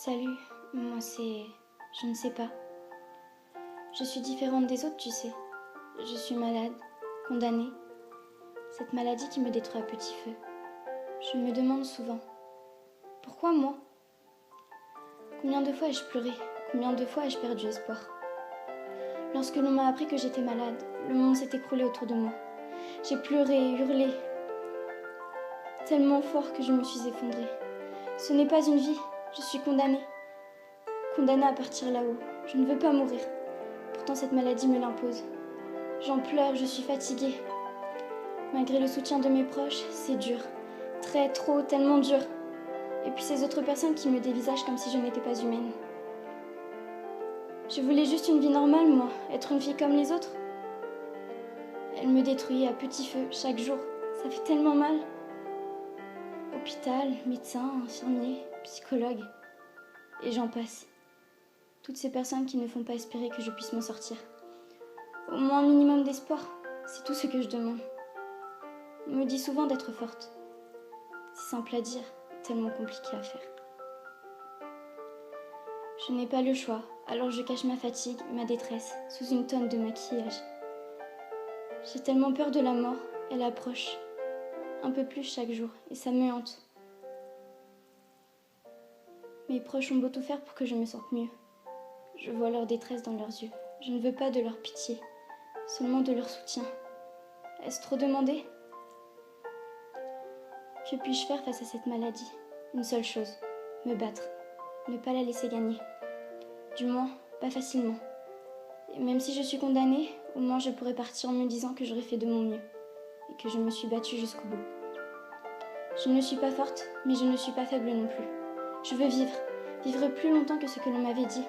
Salut, moi c'est... je ne sais pas. Je suis différente des autres, tu sais. Je suis malade, condamnée. Cette maladie qui me détruit à petit feu. Je me demande souvent, pourquoi moi? Combien de fois ai-je pleuré? Combien de fois ai-je perdu espoir? Lorsque l'on m'a appris que j'étais malade, le monde s'est écroulé autour de moi. J'ai pleuré, hurlé, tellement fort que je me suis effondrée. Ce n'est pas une vie, je suis condamnée. Condamnée à partir là-haut. Je ne veux pas mourir. Pourtant cette maladie me l'impose. J'en pleure, je suis fatiguée. Malgré le soutien de mes proches, c'est dur. Trop, tellement dur. Et puis ces autres personnes qui me dévisagent comme si je n'étais pas humaine. Je voulais juste une vie normale, moi, être une fille comme les autres. Elle me détruit à petit feu chaque jour. Ça fait tellement mal. Hôpital, médecin, infirmier, psychologue. Et j'en passe. Toutes ces personnes qui ne font pas espérer que je puisse m'en sortir. Au moins un minimum d'espoir, c'est tout ce que je demande. On me dit souvent d'être forte. C'est simple à dire, tellement compliqué à faire. Je n'ai pas le choix, alors je cache ma fatigue, ma détresse, sous une tonne de maquillage. J'ai tellement peur de la mort, elle approche. Un peu plus chaque jour, et ça me hante. Mes proches ont beau tout faire pour que je me sente mieux. Je vois leur détresse dans leurs yeux. Je ne veux pas de leur pitié, seulement de leur soutien. Est-ce trop demandé? Que puis-je faire face à cette maladie? Une seule chose, me battre, ne pas la laisser gagner. Du moins, pas facilement. Et même si je suis condamnée, au moins je pourrais partir en me disant que j'aurais fait de mon mieux et que je me suis battue jusqu'au bout. Je ne suis pas forte, mais je ne suis pas faible non plus. Je veux vivre, vivre plus longtemps que ce que l'on m'avait dit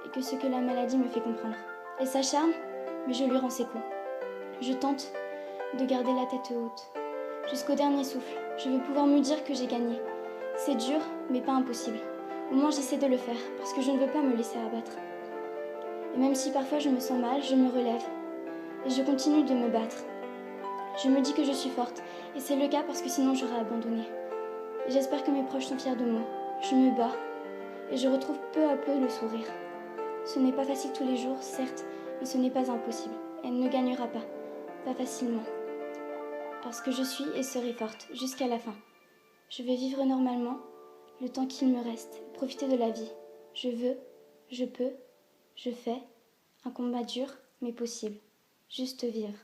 et que ce que la maladie me fait comprendre. Elle s'acharne, mais je lui rends ses coups. Je tente de garder la tête haute, jusqu'au dernier souffle. Je veux pouvoir me dire que j'ai gagné. C'est dur, mais pas impossible. Au moins j'essaie de le faire, parce que je ne veux pas me laisser abattre. Et même si parfois je me sens mal, je me relève. Et je continue de me battre. Je me dis que je suis forte, et c'est le cas parce que sinon j'aurais abandonné. Et j'espère que mes proches sont fiers de moi. Je me bats, et je retrouve peu à peu le sourire. Ce n'est pas facile tous les jours, certes, mais ce n'est pas impossible. Elle ne gagnera pas, pas facilement. Parce que je suis et serai forte, jusqu'à la fin. Je vais vivre normalement, le temps qu'il me reste, profiter de la vie. Je veux, je peux, je fais, un combat dur, mais possible. Juste vivre.